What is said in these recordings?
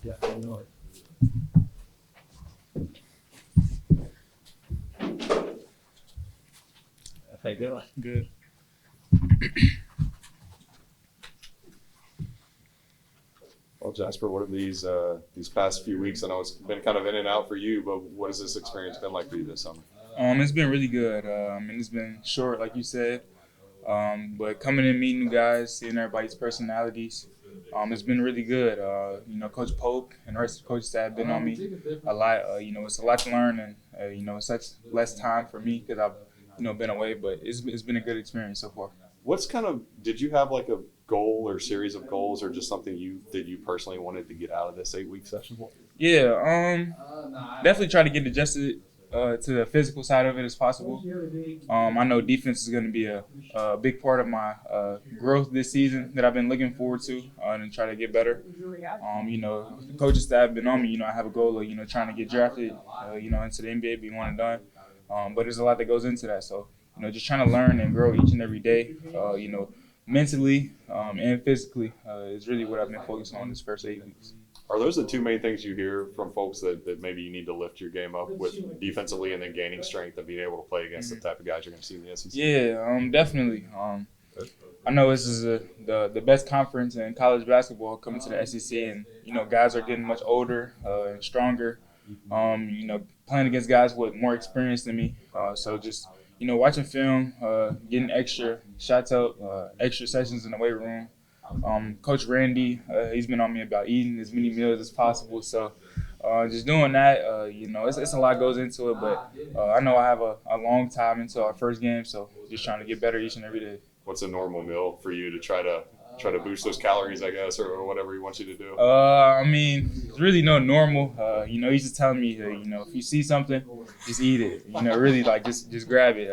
Yeah, I know it. How you doing? Good. Well, Jasper, what have these past few weeks? I know it's been kind of in and out for you, but what has this experience been like for you this summer? It's been really good. And it's been short, like you said. But coming in, meeting new guys, seeing everybody's personalities, it's been really good. Coach Pope and the rest of the coaching staff have been on me a lot. It's a lot to learn, and it's such less time for me because I've been away. But it's been a good experience so far. Did you have like a goal or series of goals, or just something that you personally wanted to get out of this 8-week session? Yeah, definitely try to get adjusted to the physical side of it as possible. I know defense is going to be a big part of my growth this season that I've been looking forward to and try to get better. The coaching staff have been on me. I have a goal of trying to get drafted into the NBA, be one and done. But there's a lot that goes into that. So just trying to learn and grow each and every day. Mentally and physically is really what I've been focusing on this first 8 weeks. Are those the two main things you hear from folks that maybe you need to lift your game up with defensively, and then gaining strength and being able to play against the type of guys you're going to see in the SEC? Yeah, definitely. I know this is the best conference in college basketball coming to the SEC, and guys are getting much older and stronger. Playing against guys with more experience than me, so just watching film, getting extra shots up, extra sessions in the weight room. Coach Randy, he's been on me about eating as many meals as possible. So just doing that, it's a lot goes into it. But I know I have a long time until our first game, so just trying to get better each and every day. What's a normal meal for you to try to boost those calories, I guess, or whatever he wants you to do? There's really no normal. He's just telling me, if you see something, just eat it. Really like just grab it.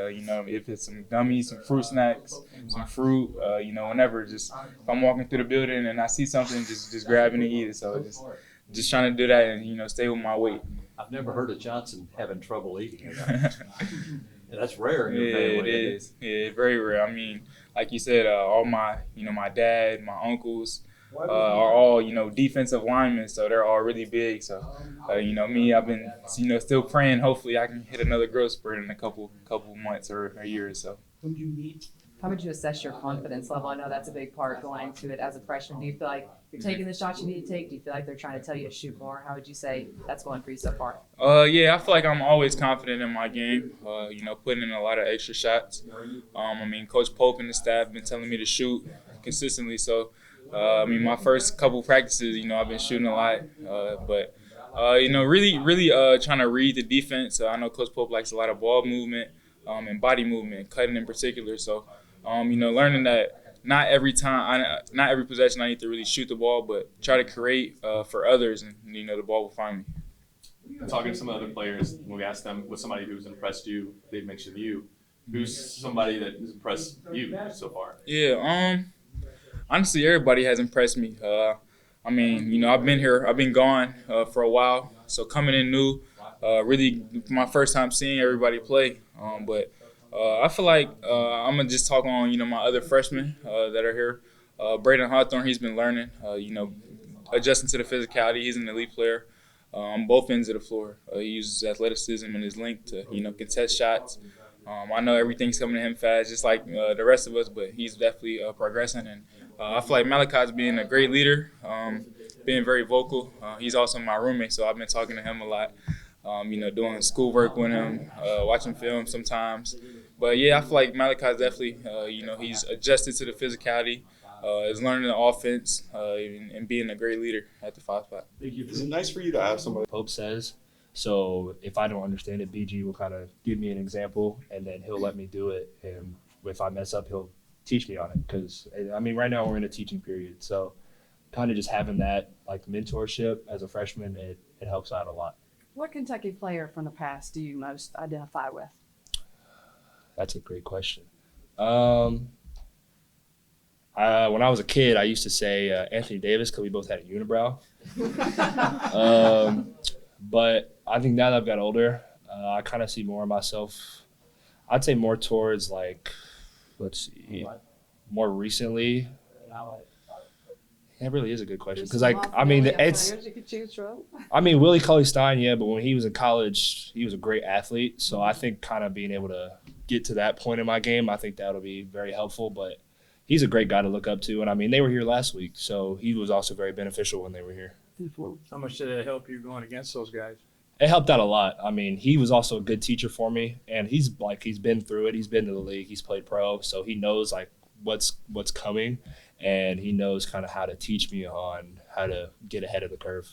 If it's some gummies, some fruit snacks, some fruit, whenever. Just if I'm walking through the building and I see something, just grab it and eat it. So just trying to do that and stay with my weight. I've never heard of Johnson having trouble eating. That's rare in your family. Yeah, it is. Yeah, very rare. Like you said, all my, my dad, my uncles are all, defensive linemen, so they're all really big. So, me, I've been, still praying. Hopefully, I can hit another growth spurt in a couple months or a year or so. How would you assess your confidence level? I know that's a big part going into it as a freshman. Do you feel like you're taking the shots you need to take? Do you feel like they're trying to tell you to shoot more? How would you say that's going for you so far? Yeah, I feel like I'm always confident in my game, putting in a lot of extra shots. Coach Pope and the staff have been telling me to shoot consistently. So, my first couple practices, I've been shooting a lot. But really trying to read the defense. I know Coach Pope likes a lot of ball movement and body movement, cutting in particular. So, learning that not every possession I need to really shoot the ball, but try to create for others, and the ball will find me. Talking to some other players, when we asked them what's somebody who's impressed you, they've mentioned you. Who's somebody that has impressed you so far? Yeah, honestly, everybody has impressed me. I've been gone for a while, so coming in new, really my first time seeing everybody play. But I feel like I'm going to just talk on, my other freshmen that are here. Braden Hawthorne, he's been learning, adjusting to the physicality. He's an elite player on both ends of the floor. He uses athleticism and his length to, contest shots. I know everything's coming to him fast, just like the rest of us, but he's definitely progressing. And I feel like Malachi's being a great leader, being very vocal. He's also my roommate, so I've been talking to him a lot. Doing schoolwork with him, watching film sometimes. But yeah, I feel like Malachi's definitely, he's adjusted to the physicality, is learning the offense, and being a great leader at the 5 spot. Is it nice for you to have somebody? Pope says. So if I don't understand it, BG will kind of give me an example, and then he'll let me do it. And if I mess up, he'll teach me on it. Because, right now we're in a teaching period. So kind of just having that, like, mentorship as a freshman, it helps out a lot. What Kentucky player from the past do you most identify with? That's a great question. When I was a kid, I used to say Anthony Davis because we both had a unibrow. But I think now that I've got older, I kind of see more of myself. I'd say more towards, like, let's see, more recently. That really is a good question because, There's like, some I mean, familiar it's. players you could choose from. I mean, Willie Cauley-Stein, yeah, but when he was in college, he was a great athlete. So I think kind of being able to get to that point in my game, I think that'll be very helpful. But he's a great guy to look up to. And, I mean, they were here last week, so he was also very beneficial when they were here. How much did it help you going against those guys? It helped out a lot. I mean, he was also a good teacher for me, and he's been through it. He's been to the league. He's played pro, so he knows, like, what's coming, and he knows kind of how to teach me on how to get ahead of the curve.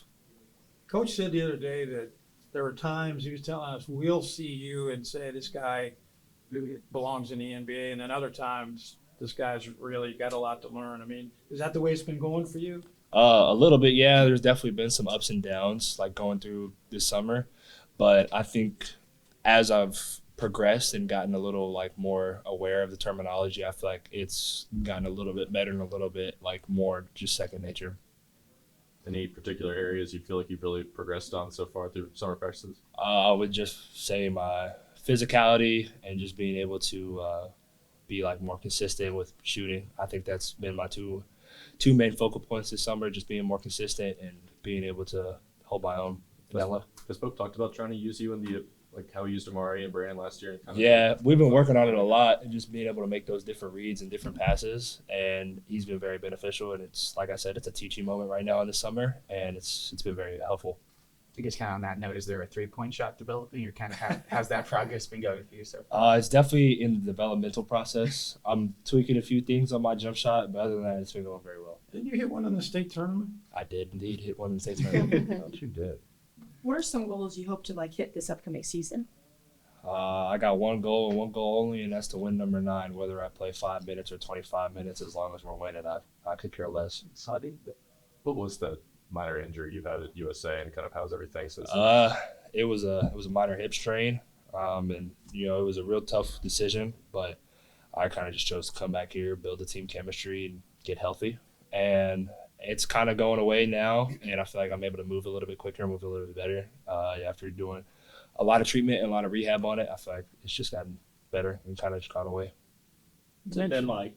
Coach said the other day that there were times he was telling us, we'll see you and say this guy belongs in the NBA, and then other times this guy's really got a lot to learn. I mean, is that the way it's been going for you? A little bit, yeah. There's definitely been some ups and downs, like going through this summer. But I think as I've progressed and gotten a little, like, more aware of the terminology, I feel like it's gotten a little bit better and a little bit, like, more just second nature. Any particular areas you feel like you've really progressed on so far through summer practices? I would just say my physicality and just being able to be, like, more consistent with shooting. I think that's been my two main focal points this summer, just being more consistent and being able to hold my own. Has Pope talked about trying to use you in the, like, how he used Amari and Brandon last year? And kind of Yeah, we've been working on it a lot and just being able to make those different reads and different passes, and he's been very beneficial. And it's, like I said, it's a teaching moment right now in the summer, and it's been very helpful. I guess kind of on that note, is there a 3-point shot developing, or kind of how's that progress been going for you so far? It's definitely in the developmental process. I'm tweaking a few things on my jump shot, but other than that, it's been going very well. Didn't you hit one in the state tournament? I did indeed hit one in the state tournament. You did. What are some goals you hope to hit this upcoming season? I got one goal and one goal only, and that's to win number 9, whether I play 5 minutes or 25 minutes. As long as we're winning, I could care less. What was the minor injury you had at USA, and kind of how's everything since? It was a minor hip strain, and it was a real tough decision, but I kind of just chose to come back here, build the team chemistry, and get healthy. And it's kind of going away now, and I feel like I'm able to move a little bit quicker, move a little bit better. After doing a lot of treatment and a lot of rehab on it, I feel like it's just gotten better and kind of just gone away. It's been like,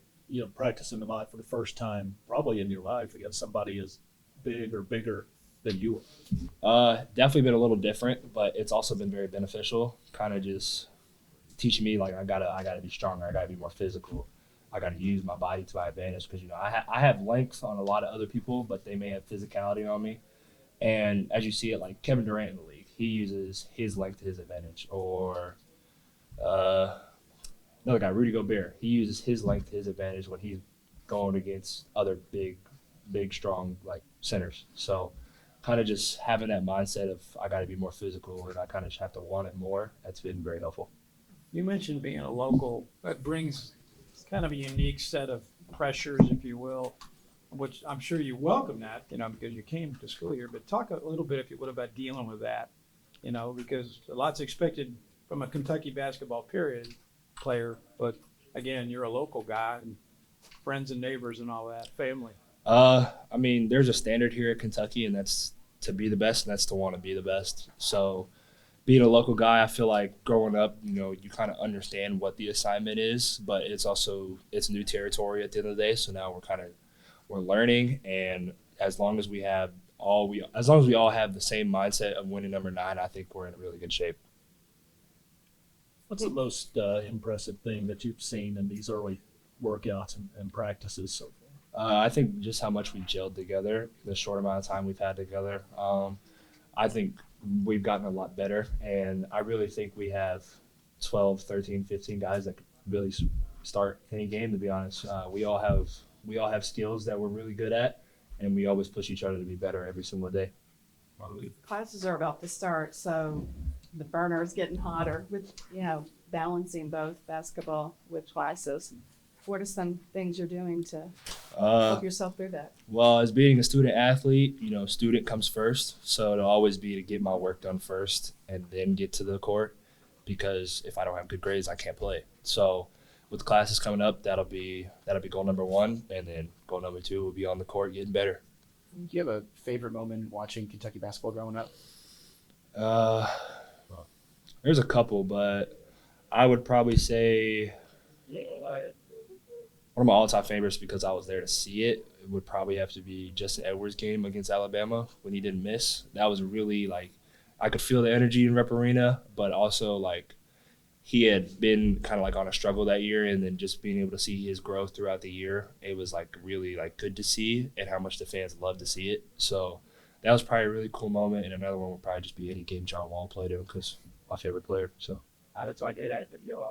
practicing the mic for the first time probably in your life against somebody as big or bigger than you are. Definitely been a little different, but it's also been very beneficial. Kind of just teaching me, like, I gotta be stronger. I gotta be more physical. I gotta use my body to my advantage because I have length on a lot of other people, but they may have physicality on me. And as you see it, like Kevin Durant in the league, he uses his length to his advantage. Or another guy, Rudy Gobert, he uses his length to his advantage when he's going against other big, strong, like, centers. So kind of just having that mindset of I got to be more physical and I kind of just have to want it more. That's been very helpful. You mentioned being a local. That brings kind of a unique set of pressures, if you will, which I'm sure you welcome that, because you came to school here. But talk a little bit, if you would, about dealing with that, because a lot's expected from a Kentucky basketball player. But again, you're a local guy and friends and neighbors and all that, family. I mean, there's a standard here at Kentucky, and that's to be the best, and that's to want to be the best. So being a local guy, I feel like growing up, you kind of understand what the assignment is, but it's new territory at the end of the day. So now we're learning, and as long as we all have the same mindset of winning number 9, I think we're in a really good shape. What's the most impressive thing that you've seen in these early workouts and practices so far? I think just how much we gelled together, the short amount of time we've had together. I think we've gotten a lot better, and I really think we have 12, 13, 15 guys that could really start any game, to be honest. We all have skills that we're really good at, and we always push each other to be better every single day. Classes are about to start, so the burner is getting hotter with, balancing both basketball with classes. What are some things you're doing to help yourself through that? Well, as being a student athlete, student comes first. So it'll always be to get my work done first and then get to the court, because if I don't have good grades, I can't play. So with classes coming up, that'll be goal number 1, and then goal number 2 will be on the court getting better. Do you have a favorite moment watching Kentucky basketball growing up? There's a couple, but I would probably say one of my all-time favorites, because I was there to see it, it would probably have to be Justin Edwards' game against Alabama when he didn't miss. That was really like I could feel the energy in Rep Arena, but also like he had been kind of like on a struggle that year, and then just being able to see his growth throughout the year, it was like really like good to see, and how much the fans love to see it. So that was probably a really cool moment. And another one would probably just be any game John Wall played in, because my favorite player. So That's why I did that video.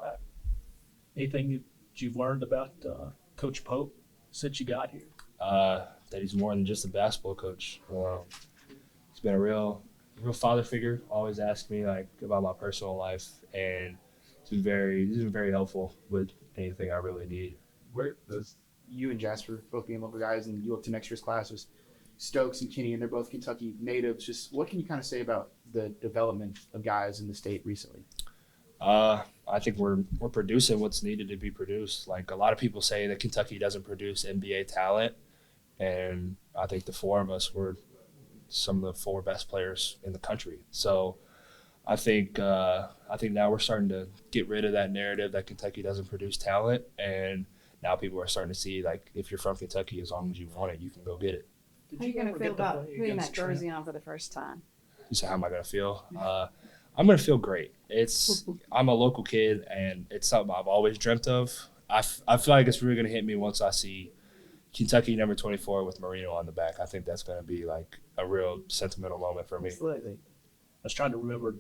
Anything that you've learned about Coach Pope since you got here? that he's more than just a basketball coach. He's been a real father figure. Always asked me like about my personal life, and he's been very helpful with anything I really need. Where does you and Jasper both being local guys, and you look to next year's class was Stokes and Kinney, and they're both Kentucky natives. Just what can you kind of say about the development of guys in the state recently? I think we're producing what's needed to be produced. Like a lot of people say that Kentucky doesn't produce NBA talent, and I think the four of us were some of the four best players in the country. So I think now we're starting to get rid of that narrative that Kentucky doesn't produce talent, and now people are starting to see like if you're from Kentucky, as long as you want it, you can go get it. How are you going to feel about putting that jersey on for the first time? You say, how am I going to feel? I'm going to feel great. I'm a local kid, and it's something I've always dreamt of. I feel like it's really going to hit me once I see Kentucky number 24 with Moreno on the back. I think that's going to be like a real sentimental moment for me. Absolutely. I was trying to remember,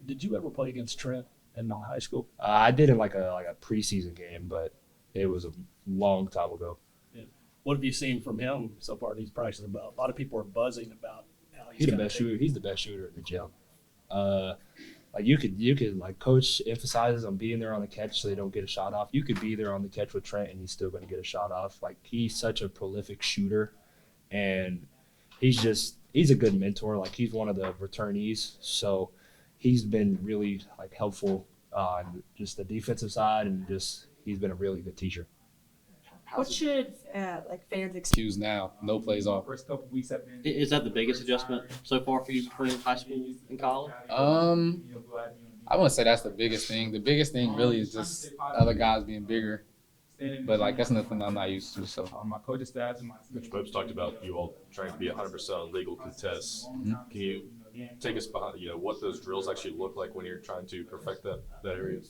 did you ever play against Trent in high school? I did in like a preseason game, but it was a long time ago. Yeah. What have you seen from him so far in these practices? About a lot of people are buzzing about how He's the best shooter. He's the best shooter in the gym. Like you could like coach emphasizes on being there on the catch so they don't get a shot off. You could be there on the catch with Trent and he's still going to get a shot off. Like he's such a prolific shooter, and he's a good mentor. Like he's one of the returnees, so he's been really like helpful on just the defensive side, and just he's been a really good teacher. What should fans expect? Excuse now, no plays off. First couple weeks have been. Is that the biggest adjustment so far for you between high school and college? I wouldn't say that's the biggest thing. The biggest thing really is just other guys being bigger. But like that's nothing I'm not used to. So My coaching staff and my Coach Pope's talked about you all trying to be 100% on legal contests. Can you take us behind, what those drills actually look like when you're trying to perfect that area?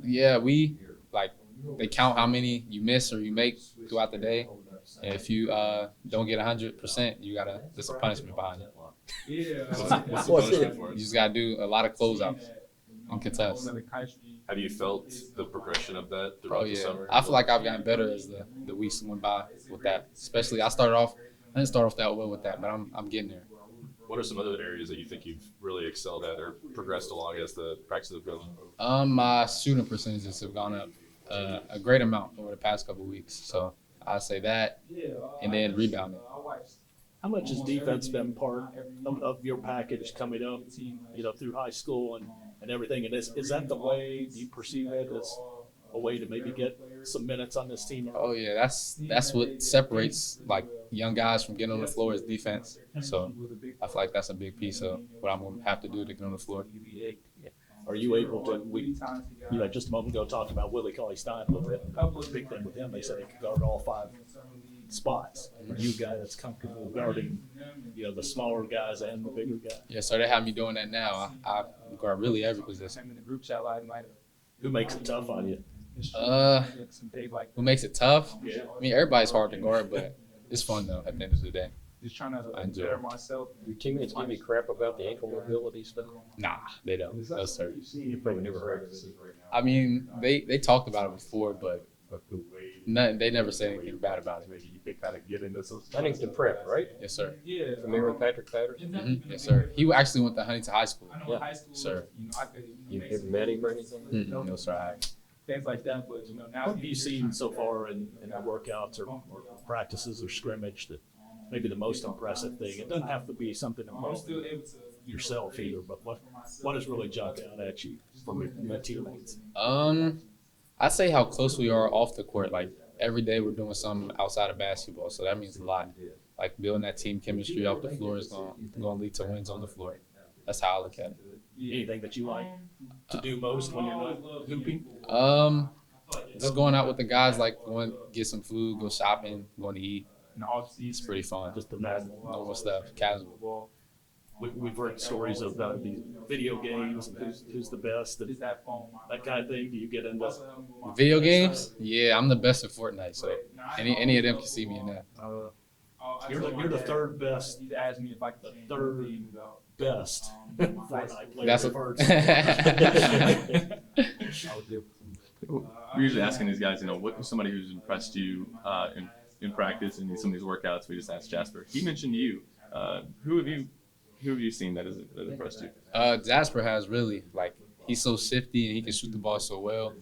yeah, we like they count how many you miss or you make throughout the day. And if you don't get 100%, there's a punishment behind it. What's the punishment for You it? just gotta do a lot of closeouts and contests. Have you felt the progression of that throughout Oh the yeah, summer? I feel like I've gotten better as the weeks went by with that. Especially I didn't start off that well with that, but I'm getting there. What are some other areas that you think you've really excelled at or progressed along as the practices have gone? My shooting percentages have gone up a great amount over the past couple of weeks. So I say that, and then rebounding. How much has defense been part of your package coming up, through high school and everything? And is that the way, do you perceive it as a way to maybe get some minutes on this team? Oh yeah, that's what separates like young guys from getting on the floor is defense. So I feel like that's a big piece of what I'm gonna have to do to get on the floor. Are you able to, just a moment ago, talked about Willie Cauley-Stein a little bit. The big thing with him, they said he could guard all 5 spots. Are you a guy that's comfortable guarding, the smaller guys and the bigger guys? Yeah, so they have me doing that now. I guard really every position. in the group chat last night. Who makes it tough on you? Who makes it tough? Yeah. I mean, everybody's hard to guard, but it's fun though at the end of the day. Just trying to I enjoy better it. myself. Your teammates give you crap about the ankle mobility stuff? Nah, they don't. No sir. You probably never heard of it. I mean, they talked about it before, but they never said anything bad about it. Maybe you could kind of get into some. Huntington Prep, right? Yes, sir. Yeah. Familiar with Patrick Patterson? Mm-hmm. Yes, sir. He actually went to Huntington High School. I know high school, Sir. You ever met him or anything? No, sir. I haven't. things like that. But now What have you seen so far in the workouts or practices or scrimmage that maybe the most impressive thing? It doesn't have to be something involving yourself either, but what has really jumped out at you from your teammates? I'd say how close we are off the court. Like every day we're doing something outside of basketball, so that means a lot. Like building that team chemistry off the floor is going to lead to wins on the floor. That's how I look at it. Anything that you like to do most when you're not hooping? Just going out with the guys, like going get some food, go shopping, going to eat. It's pretty fun. Just the normal. Normal stuff, casual. We've heard stories of these video games, who's the best, and that kind of thing. Do you get into Video games? Yeah, I'm the best at Fortnite, so any of them can see me in that. You're the third best. The third best Fortnite player That's I've heard. We're usually asking these guys, what somebody who's impressed you in practice and in some of these workouts. We just asked Jasper. He mentioned you. Who have you seen that impressed you? Jasper has really, he's so shifty and he can shoot the ball so well.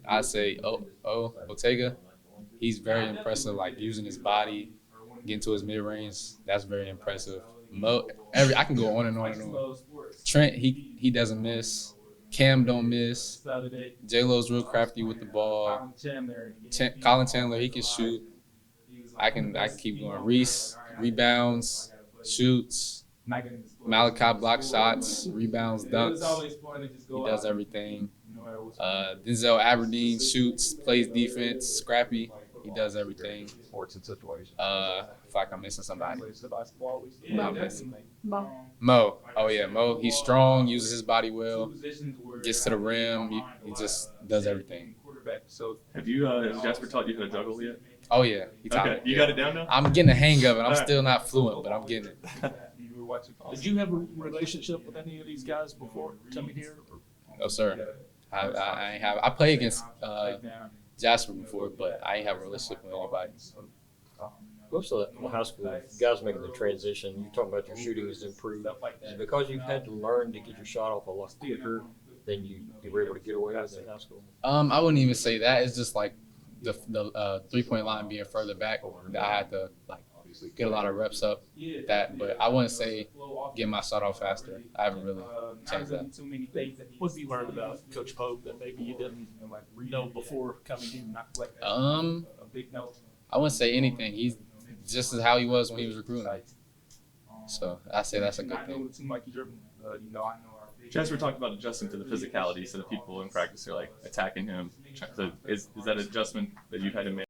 I say Ortega. He's very impressive, using his body, getting to his mid range. That's very impressive. I can go on and on and on. Trent, he doesn't miss. Cam don't miss. J-Lo's real crafty with the ball. Colin Chandler, he can shoot. I can keep going. Reese, rebounds, shoots. Malachi blocks shots, rebounds, dunks. He does everything. Denzel Aberdeen shoots, plays defense, scrappy. He does everything. Sports and situations. I feel like I'm missing somebody. Mo. Oh yeah, Mo. He's strong, uses his body well, gets to the rim. He just does everything. So has Jasper taught you how to juggle yet? Oh yeah, he taught me. You got it down now? I'm getting the hang of it. I'm still not fluent, but I'm getting it. Did you have a relationship with any of these guys before coming here? No sir. I ain't have. I played against Jasper before, but I ain't have a relationship with anybody. Most of the high school guys making the transition, you're talking about your shooting has improved. Is it because you've had to learn to get your shot off a lot quicker than you were able to get away with in high school? I wouldn't even say that. It's just the 3-point line being further back. I had to get a lot of reps up that, but I wouldn't say get my shot off faster. I haven't really changed that. What have you learned about Coach Pope that maybe you didn't know before coming in? I wouldn't say anything. He's just as how he was when he was recruiting. So I say that's a good thing. Jasper talked about adjusting to the physicality, so that people in practice are attacking him. So is that adjustment that you've had to make?